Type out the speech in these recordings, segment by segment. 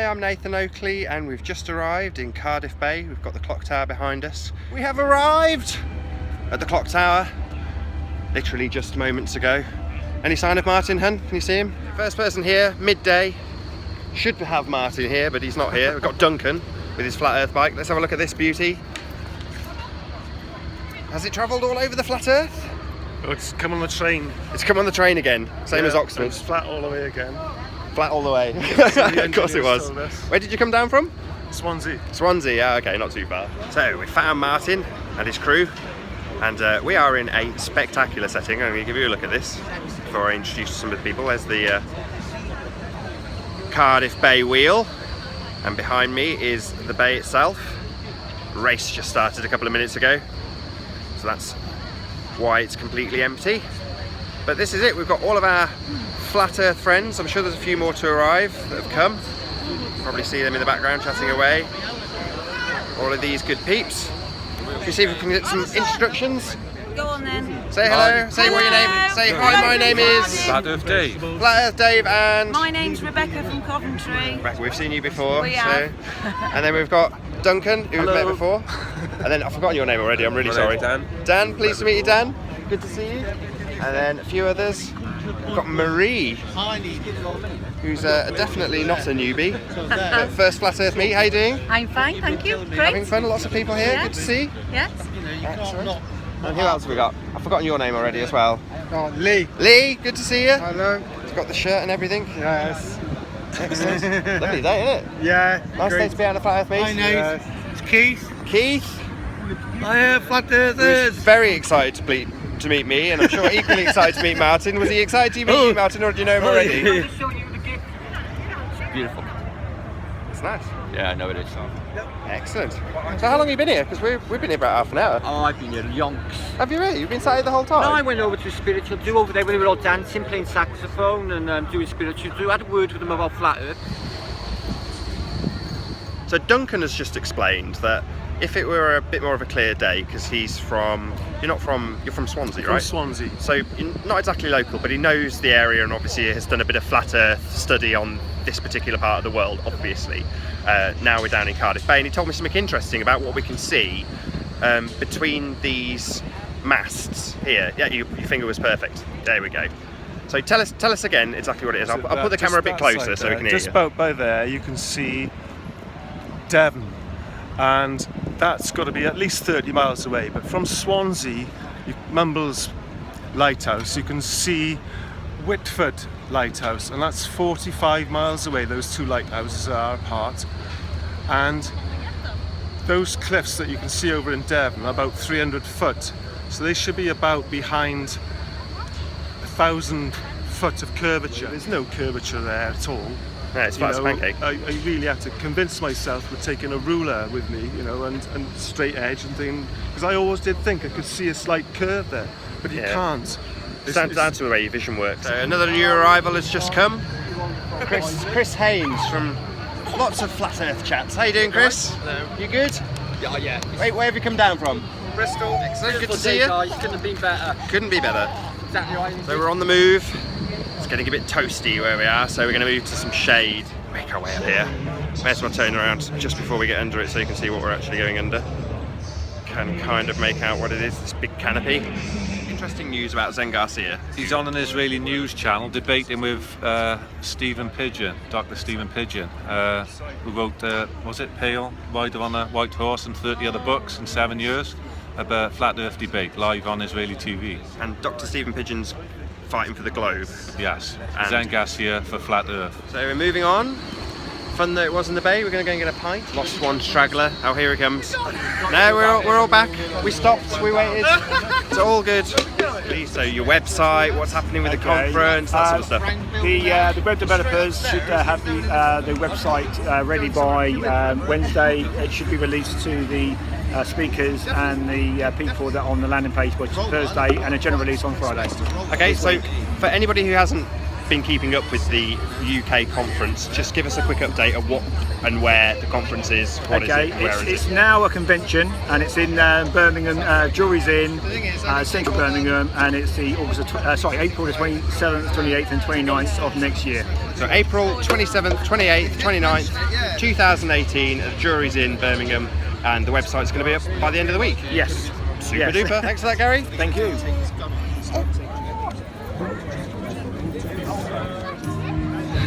I'm Nathan Oakley and we've just arrived in Cardiff Bay. We've got the clock tower behind us. We have arrived at the clock tower, literally just moments ago. Any sign of Martin, hun? Can you see him? First person here, midday. Should have Martin here, but he's not here. We've got Duncan with his flat earth bike. Let's have a look at this beauty. Has it travelled all over the flat earth? Oh, it's come on the train. It's come on the train again, same as Oxford. It's flat all the way again. Flat all the way. Of course it was. Where did you come down from? Swansea. Swansea, yeah, okay, not too far. So we found Martin and his crew, and we are in a spectacular setting. I'm going to give you a look at this before I introduce some of the people. There's the Cardiff Bay wheel, and behind me is the bay itself. Race just started a couple of minutes ago, so that's why it's completely empty. But this is it, we've got all of our flat earth friends. I'm sure there's a few more to arrive that have come. Probably see them in the background chatting away. All of these good peeps. Can we see if we can get some introductions? Go on then. Say hello, say what your name, say hi, my name is Flat Earth Dave. Flat Earth Dave, and My name's Rebecca from Coventry. Rebecca, we've seen you before. We have. And then we've got Duncan, who we've met before. And then I've forgotten your name already, I'm really sorry. Dan. Dan, pleased to meet you, Dan. Good to see you. And then a few others. We've got Marie, who's definitely not a newbie. But first Flat Earth meet, how you doing? I'm fine, thank you. Great. Having fun, lots of people here, Yeah. good to see. Yes. Excellent. And who else have we got? I've forgotten your name already as well. Oh, Lee. Lee, good to see you. Hello. He's got the shirt and everything. Yes. Excellent. Lovely day, isn't it? Yeah. Nice day to be out on the Flat Earth meet. I know. Yes. It's Keith. Keith, I Flat who's Earthers. very excited to meet me, and I'm sure equally excited to meet Martin. Was he excited to meet you, Martin, or do you know him already? Beautiful. It's nice. Yeah, I know it is. Excellent. So how long have you been here? Because we've been here about half an hour. Oh, I've been here yonks. Have you really? You've been sat here the whole time? No, I went over to spiritual do over there when they were all dancing, playing saxophone and doing spiritual do. I had a word with them about Flat Earth. So Duncan has just explained that if it were a bit more of a clear day, because you're from Swansea, right? From Swansea. So you're not exactly local, but he knows the area and obviously has done a bit of flat earth study on this particular part of the world, obviously. Now we're down in Cardiff Bay, and he told me something interesting about what we can see between these masts here. Yeah, your finger was perfect. There we go. So tell us again exactly what it is. I'll put the camera a bit closer so we can hear Just you. about by there, you can see Devon, and that's got to be at least 30 miles away. But from Swansea, Mumbles Lighthouse, you can see Whitford Lighthouse, and that's 45 miles away. Those two lighthouses are apart, and those cliffs that you can see over in Devon are about 300 foot, so they should be about behind 1,000 foot of curvature. There's no curvature there at all. Yeah, it's flat as a pancake. I really had to convince myself with taking a ruler with me, and straight edge and thing, because I always did think I could see a slight curve there, but you can't. Sounds down to the way your vision works. So another new arrival has just come. Chris Haynes from lots of flat earth chats. How you doing, Chris? Hello. You good? Yeah. Wait, where have you come down from? Bristol. Excellent, good to see you. Guys, couldn't have been better. Couldn't be better. Exactly right. So we're on the move. It's getting a bit toasty where we are, so we're going to move to some shade. Make our way up here. May as well turn around just before we get under it so you can see what we're actually going under. Can kind of make out what it is, this big canopy. Interesting news about Zen Garcia. He's on an Israeli news channel debating with Stephen Pidgeon, Dr. Stephen Pidgeon, who wrote, was it Pale, Rider on a White Horse, and 30 other books in 7 years about Flat Earth debate live on Israeli TV. And Dr. Stephen Pidgeon's fighting for the globe. Yes, And- Zen Garcia for Flat Earth. So we're moving on. Fun that it was in the bay. We're going to go and get a pint. Lost one straggler. Oh, here he comes. No, we're all back. We stopped. We waited. It's all good. So your website, what's happening with the conference, that sort of stuff. The web developers should have the website ready by Wednesday. It should be released to the speakers and the people that are on the landing page by Thursday, and a general release on Friday. Okay, so for anybody who hasn't been keeping up with the UK conference, just give us a quick update of what and where the conference is. What is it? Where is it's it? now a convention, and it's in Birmingham, Jury's Inn, central Birmingham, and it's the April the 27th, 28th and 29th of next year. So April 27th, 28th, 29th, 2018 at Jury's Inn, Birmingham, and the website's going to be up by the end of the week. Yes. Super Yes. duper. Thanks for that, Gary. Thank you.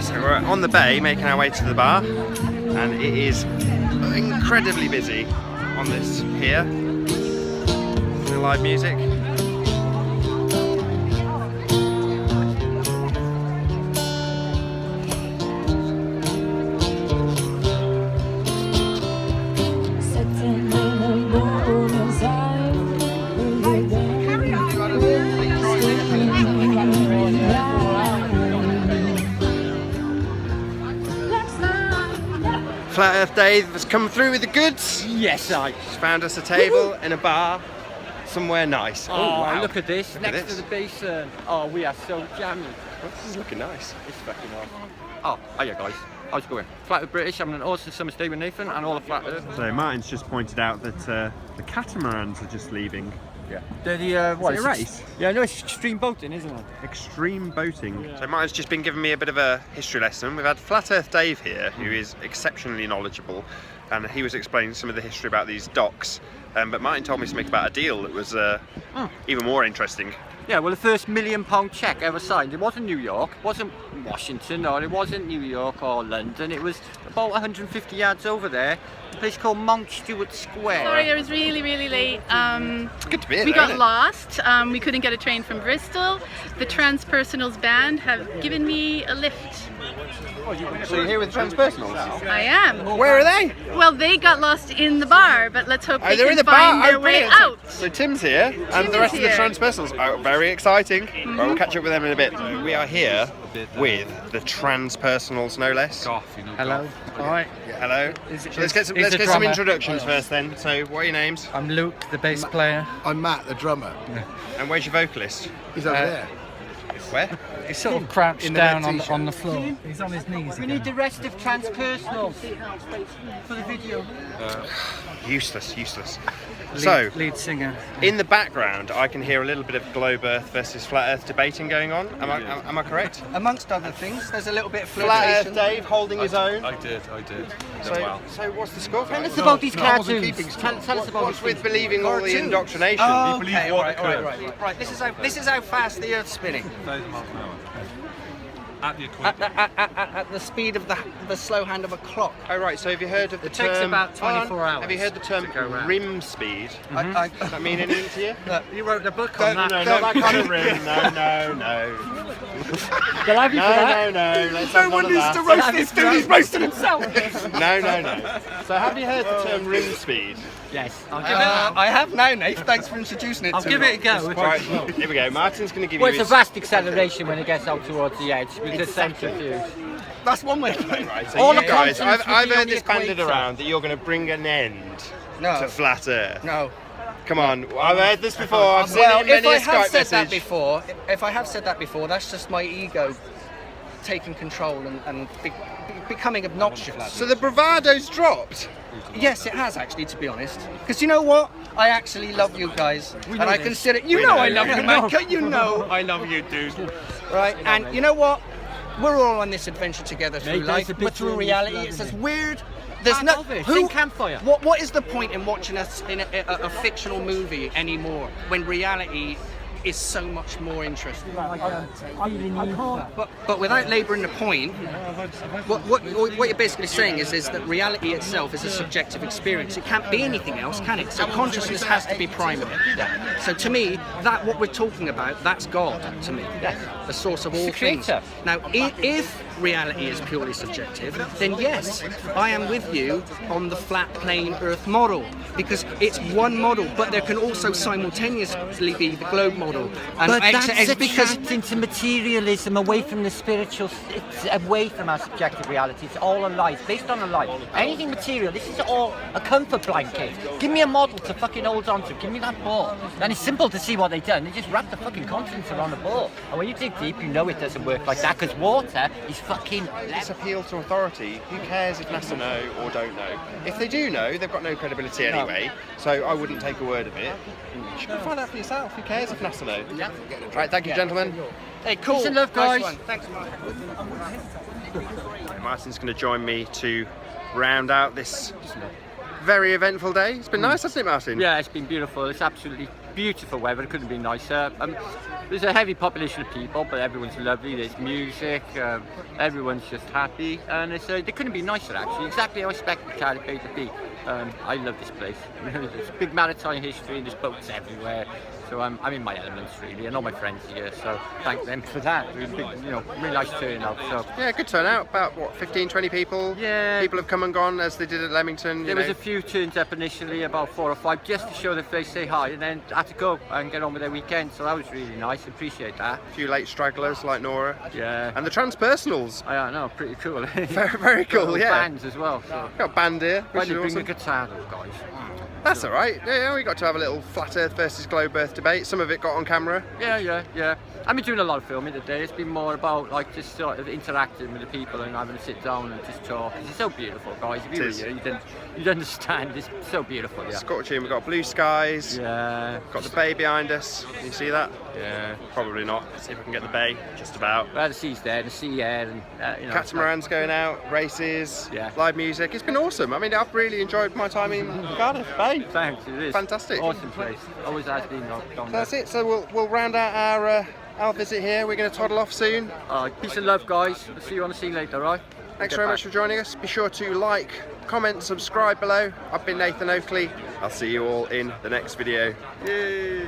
So we're on the bay making our way to the bar, and it is incredibly busy on this pier. The live music. Flat Earth Dave has come through with the goods. Yes, I. He's found us a table in a bar somewhere nice. Oh, wow. look at this, Look at next this. to the basin. Oh, we are so jammy. This is looking nice. It's fucking awesome. Oh, hiya guys. How's it going? Flat Earth British, having an awesome summer stay with Nathan and all the Flat Earth. So Martin's just pointed out that the catamarans are just leaving. Yeah. They're the, what Is it a race? Yeah, no, it's extreme boating, isn't it? Extreme boating. So Martin's just been giving me a bit of a history lesson. We've had Flat Earth Dave here, who is exceptionally knowledgeable, and he was explaining some of the history about these docks. But Martin told me something about a deal that was even more interesting. Yeah, well, the first £1 million cheque ever signed, it wasn't New York, it wasn't Washington, or it wasn't New York or London, it was about 150 yards over there, a place called Mount Stewart Square. Sorry, I was really late. It's good to be here, We though, got isn't it? lost. We couldn't get a train from Bristol. The Transpersonals band have given me a lift. So you're here with Transpersonals? I am. Where are they? Well, they got lost in the bar, but let's hope they they're can in the find bar. their Oh, way brilliant. out. So Tim's here, and Tim the rest is of the here. Transpersonals. Oh, very exciting. Well, we'll catch up with them in a bit. We are here with the Transpersonals, no less. Goff, you know. Hello. All right. Hello. Is- So let's get some, is let's the get some drummer- introductions first then. So what are your names? I'm Luke, the bass player. I'm Matt, the drummer. And where's your vocalist? He's over there. Where? He's sort of crouched In the down red on, t-shirt. on the floor. He's on his knees We again. need the rest of Transpersonals for the video. Useless. So, lead singer. in the background, I can hear a little bit of Globe Earth versus Flat Earth debating going on. Am I correct? Amongst other things, there's a little bit of Flat flirtation. Earth Dave holding his own. I did. Done So, well. so what's the score? Tell us about these I wasn't cartoons. keeping Tell us about What's these with believing all the Cartoons. indoctrination? Oh, believe okay, what right. Right, this is how fast the Earth's spinning. 1,000 miles an hour. At the At, equator. at the speed of the slow hand of a clock. Oh right, so have you heard of the It takes term... about 24 hours Have you heard the term to go round. rim speed? I, Does that mean anything to you? you wrote a book No, on that. not that kind of rim. No. They'll have you for that. No. Let's have none of that. roast this dude, he's roasting himself. No. So have you heard the term rim speed? Yes. I have now, Nate. Thanks for introducing it I'll to give me. it a go. Right, here we go. Martin's going to give Well, you it's a his... vast acceleration when it gets out towards the edge with the centrifuge. That's one way of putting it. Right, so All you the guys, continents I've would be on heard the this banded equator. around that you're going to bring an end No. to Flat Earth. No. Come on, I've heard this before. I've seen Well, it in if many I a have Skype said that message. before, that's just my ego taking control and becoming obnoxious. So the bravado's dropped. Yes, it has actually, to be honest. Because you know what? I actually love you guys, and I consider We know I this. love you, Matt. You know I love you, dude. Right? And you know what? We're all on this adventure together through Mate, life, there's a bit but through of reality, love it's in as it. weird. There's Part no of it. Think Campfire. What is the point in watching us in a fictional movie anymore when reality is so much more interesting? But without labouring the point, what you're basically saying is that reality itself is a subjective experience. It can't be anything else, can it? So consciousness has to be primary. So to me, what we're talking about, that's God to me, the source of all things. creator. Now, if reality is purely subjective, then yes, I am with you on the flat plane Earth model, because it's one model, but there can also simultaneously be the globe model. And But that's because attracting to materialism, away from the spiritual, it's away from our subjective reality. It's all a lie. It's based on a lie. Anything material, this is all a comfort blanket. Give me a model to fucking hold on to. Give me that ball. And it's simple to see what they've done. They just wrap the fucking continents around the ball. And when you dig deep, you know it doesn't work like that, because water is fucking... This appeal to authority, who cares if NASA know or don't know? If they do know, they've got no credibility anyway, so I wouldn't take a word of it. You should find out for yourself. Who cares if NASA know? Yeah. Right, thank you, gentlemen. Hey, cool. Peace and love, guys. Nice one. Thanks, Mark. Martin's going to join me to round out this very eventful day. It's been nice, hasn't it, Martin? Yeah, it's been beautiful. It's absolutely beautiful weather. It couldn't be nicer. There's a heavy population of people, but everyone's lovely. There's music. Everyone's just happy, and it's they couldn't be nicer actually. Exactly how I expected Cardiff Bay to be. I love this place. There's big maritime history. There's boats everywhere. So I'm in my elements really, and all my friends are here, so thank them for that. Really big, really nice turnout. So yeah, good turnout. About what, 15, 20 people? Yeah. People have come and gone as they did at Leamington. There was a few turns up initially, about 4 or 5, just to show their face, say hi, and then had to go and get on with their weekend. So that was really nice. Appreciate that. A few late stragglers like Nora. Yeah. And the transpersonals. I don't know, pretty cool. Very, very cool. Yeah. Bands as well. So. Got a band here. Why Which did you is bring awesome. the guitar though, guys? That's all right. Yeah, we got to have a little flat Earth versus globe Earth debate. Some of it got on camera. Yeah. I've been doing a lot of filming today. It's been more about like just sort of interacting with the people and having to sit down and just talk. It's so beautiful, guys. If you were here, you'd understand. It's so beautiful. Yeah. Scorching. We've got blue skies. Yeah. Got the bay behind us. Can you see that? Yeah. Probably not. Let's see if I can get the bay. Just about. Well, the sea's there, the sea air, and Catamarans going out, races, Yeah. live music. It's been awesome. I mean, I've really enjoyed my time in Cardiff Bay. Thanks. It is Fantastic. awesome place. Always has been. That's it. So we'll round out our visit here. We're going to toddle off soon. Peace and love, guys. I'll see you on the sea later, right? Thanks very much for joining us. Be sure to like, comment, subscribe below. I've been Nathan Oakley. I'll see you all in the next video. Yay!